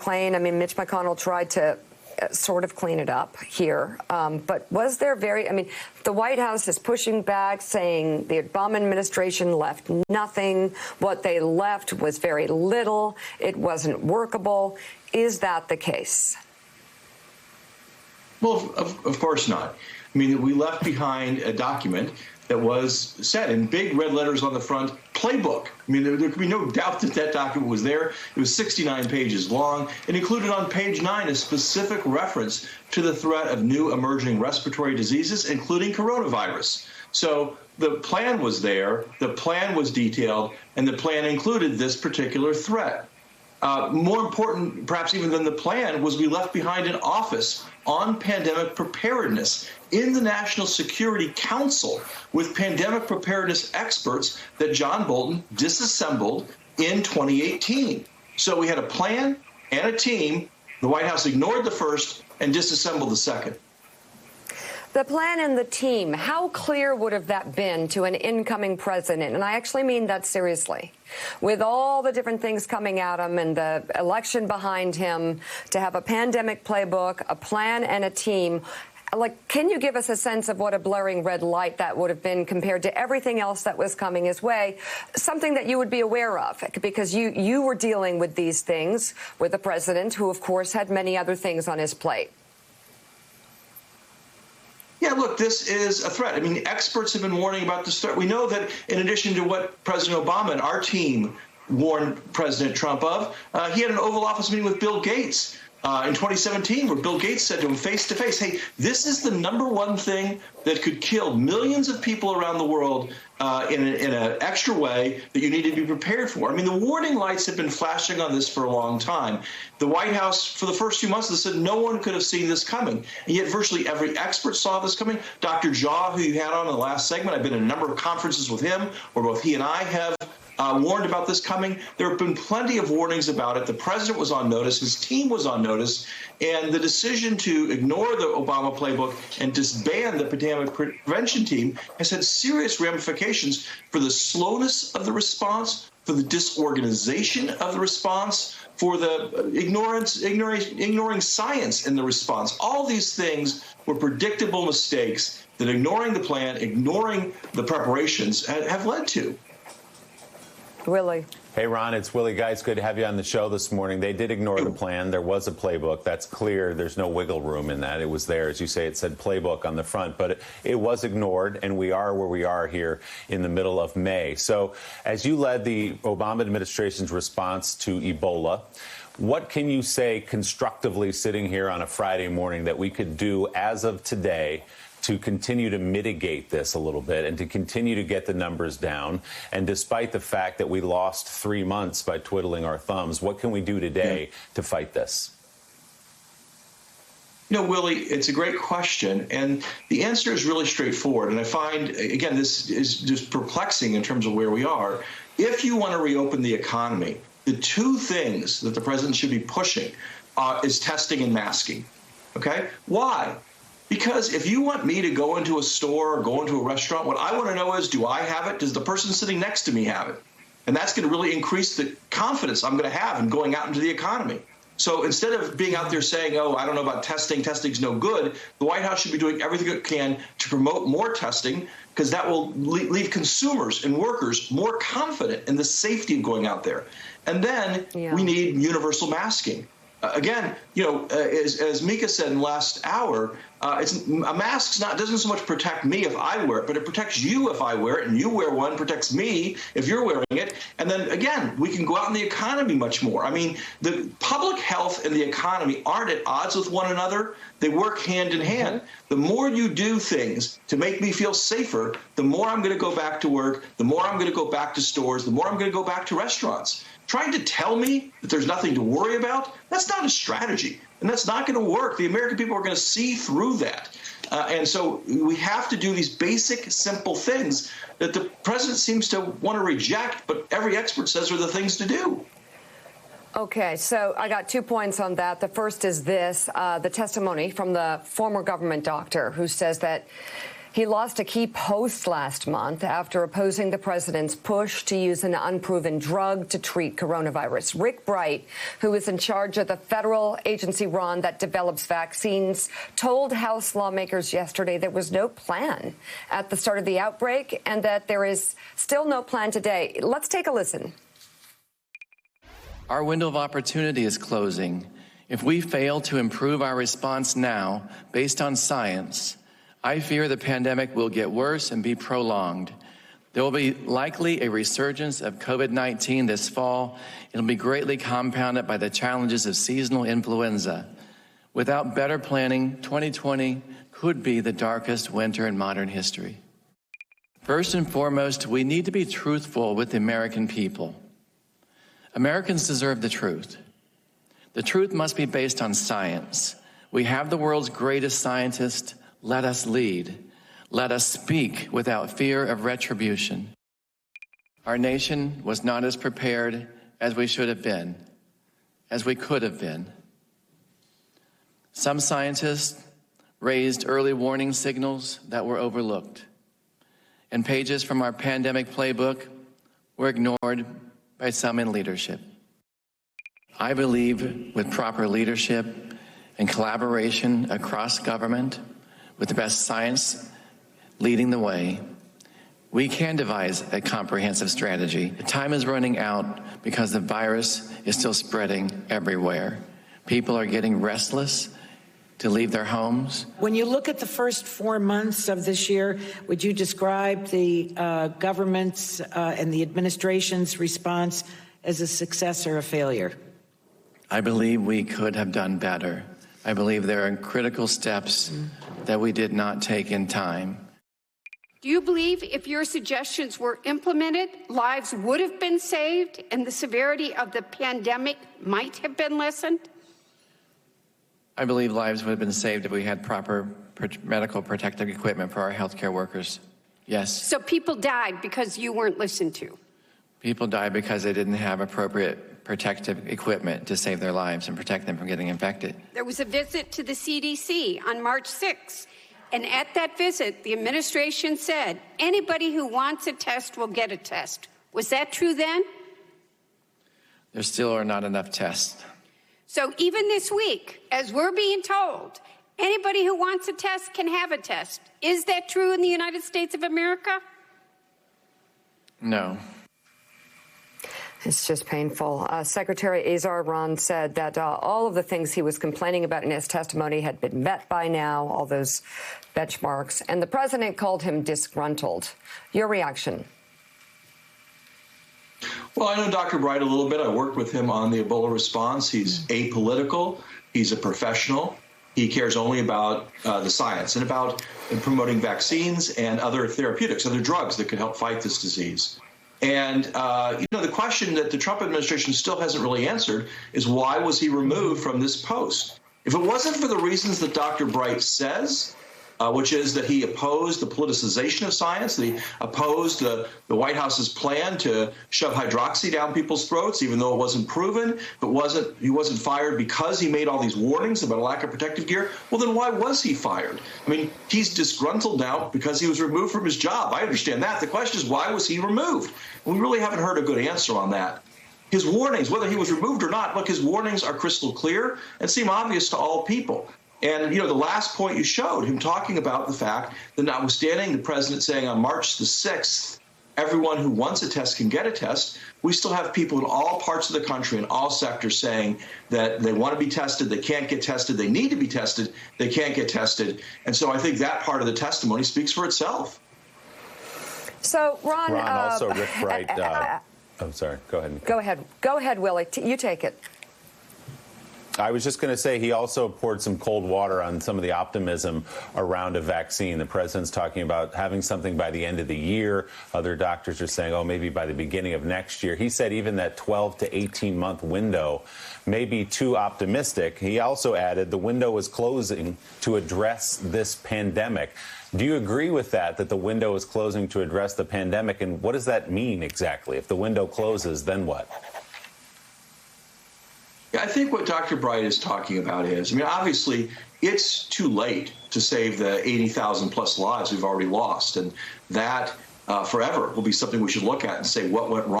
McClain. I mean, Mitch McConnell tried to sort of clean it up here. But was there the White House is pushing back, saying the Obama administration left nothing. What they left was very little. It wasn't workable. Is that the case? Well, of course not. I mean, we left behind a document that was said in big red letters on the front, playbook. I mean, there could be no doubt that that document was there. It was 69 pages long. It included on page 9 a specific reference to the threat of new emerging respiratory diseases, including coronavirus. So the plan was there, the plan was detailed, and the plan included this particular threat. More important, perhaps even than the plan, was we left behind an office on pandemic preparedness in the National Security Council with pandemic preparedness experts that John Bolton disassembled in 2018. So we had a plan and a team. The White House ignored the first and disassembled the second. The plan and the team, how clear would have that been to an incoming president? And I actually mean that seriously. With all the different things coming at him and the election behind him, to have a pandemic playbook, a plan and a team, can you give us a sense of what a blaring red light that would have been compared to everything else that was coming his way? Something that you would be aware of, because you were dealing with these things with the president, who, of course, had many other things on his plate. Yeah, look, this is a threat. I mean, experts have been warning about this threat. We know that in addition to what President Obama and our team warned President Trump of, he had an Oval Office meeting with Bill Gates in 2017, where Bill Gates said to him face to face, hey, this is the #1 thing that could kill millions of people around the world in an extra way that you need to be prepared for. I mean, the warning lights have been flashing on this for a long time. The White House, for the first few months, they said no one could have seen this coming. And yet virtually every expert saw this coming. Dr. Jha, who you had on in the last segment, I've been in a number of conferences with him where both he and I have warned about this coming. There have been plenty of warnings about it. The president was on notice. His team was on notice. And the decision to ignore the Obama playbook and disband the pandemic prevention team has had serious ramifications for the slowness of the response, for the disorganization of the response, for the ignoring science in the response. All these things were predictable mistakes that ignoring the plan, ignoring the preparations have led to. Willie. Hey, Ron, it's Willie Geist. Good to have you on the show this morning. They did ignore the plan. There was a playbook. That's clear. There's no wiggle room in that. It was there. As you say, it said playbook on the front, but it was ignored, and we are where we are here in the middle of May. So as you led the Obama administration's response to Ebola, what can you say constructively sitting here on a Friday morning that we could do as of today to continue to mitigate this a little bit and to continue to get the numbers down? And despite the fact that we lost 3 months by twiddling our thumbs, what can we do today to fight this? Willie, it's a great question. And the answer is really straightforward. And I find, again, this is just perplexing in terms of where we are. If you want to reopen the economy, the two things that the president should be pushing is testing and masking. OK? Why? Because if you want me to go into a store or go into a restaurant, what I want to know is, do I have it? Does the person sitting next to me have it? And that's going to really increase the confidence I'm going to have in going out into the economy. So instead of being out there saying, oh, I don't know about testing, testing's no good, the White House should be doing everything it can to promote more testing, because that will leave consumers and workers more confident in the safety of going out there. And then we need universal masking. Again, as Mika said in the last hour, a mask doesn't so much protect me if I wear it, but it protects you if I wear it, and you wear one, protects me if you're wearing it. And then, again, we can go out in the economy much more. I mean, the public health and the economy aren't at odds with one another. They work hand in hand. The more you do things to make me feel safer, the more I'm going to go back to work, the more I'm going to go back to stores, the more I'm going to go back to restaurants. Trying to tell me that there's nothing to worry about, that's not a strategy. And that's not going to work. The American people are going to see through that. And so we have to do these basic, simple things that the president seems to want to reject, but every expert says are the things to do. Okay, so I got 2 points on that. The first is this, the testimony from the former government doctor who says that He lost a key post last month after opposing the president's push to use an unproven drug to treat coronavirus. Rick Bright, who is in charge of the federal agency, Ron, that develops vaccines, told House lawmakers yesterday there was no plan at the start of the outbreak and that there is still no plan today. Let's take a listen. Our window of opportunity is closing. If we fail to improve our response now based on science, I fear the pandemic will get worse and be prolonged. There will be likely a resurgence of COVID-19 this fall. It'll be greatly compounded by the challenges of seasonal influenza. Without better planning, 2020 could be the darkest winter in modern history. First and foremost, we need to be truthful with the American people. Americans deserve the truth. The truth must be based on science. We have the world's greatest scientists. Let us lead. Let us speak without fear of retribution. Our nation was not as prepared as we should have been, as we could have been. Some scientists raised early warning signals that were overlooked, and pages from our pandemic playbook were ignored by some in leadership. I believe with proper leadership and collaboration across government, with the best science leading the way, we can devise a comprehensive strategy. The time is running out because the virus is still spreading everywhere. People are getting restless to leave their homes. When you look at the first 4 months of this year, would you describe the government's and the administration's response as a success or a failure? I believe we could have done better. I believe there are critical steps that we did not take in time. Do you believe if your suggestions were implemented, lives would have been saved and the severity of the pandemic might have been lessened? I believe lives would have been saved if we had proper medical protective equipment for our healthcare workers. Yes. So people died because you weren't listened to? People died because they didn't have appropriate protective equipment to save their lives and protect them from getting infected. There was a visit to the CDC on March 6th, and at that visit, the administration said, anybody who wants a test will get a test. Was that true then? There still are not enough tests. So even this week, as we're being told, anybody who wants a test can have a test. Is that true in the United States of America? No. It's just painful. Secretary Azar, Ron, said that all of the things he was complaining about in his testimony had been met by now, all those benchmarks, and the president called him disgruntled. Your reaction? Well, I know Dr. Bright a little bit. I worked with him on the Ebola response. He's apolitical. He's a professional. He cares only about the science and about promoting vaccines and other therapeutics, other drugs that could help fight this disease. And, the question that the Trump administration still hasn't really answered is why was he removed from this post? If it wasn't for the reasons that Dr. Bright says, which is that he opposed the politicization of science, that he opposed the White House's plan to shove hydroxy down people's throats, even though it wasn't proven, but he wasn't fired because he made all these warnings about a lack of protective gear, well, then why was he fired? I mean, he's disgruntled now because he was removed from his job. I understand that. The question is, why was he removed? We really haven't heard a good answer on that. His warnings, whether he was removed or not, look, his warnings are crystal clear and seem obvious to all people. And, the last point you showed, him talking about the fact that notwithstanding the president saying on March the 6th, everyone who wants a test can get a test, we still have people in all parts of the country, in all sectors, saying that they want to be tested, they can't get tested, they need to be tested, they can't get tested. And so I think that part of the testimony speaks for itself. So, Ron also Rick Bright. I'm sorry. Go ahead. Go ahead, Willie. You take it. I was just going to say he also poured some cold water on some of the optimism around a vaccine. The president's talking about having something by the end of the year. Other doctors are saying, oh, maybe by the beginning of next year. He said even that 12 to 18-month window may be too optimistic. He also added the window is closing to address this pandemic. Do you agree with that the window is closing to address the pandemic? And what does that mean exactly? If the window closes, then what? I think what Dr. Bright is talking about is, obviously, it's too late to save the 80,000 plus lives we've already lost. And that forever will be something we should look at and say what went wrong.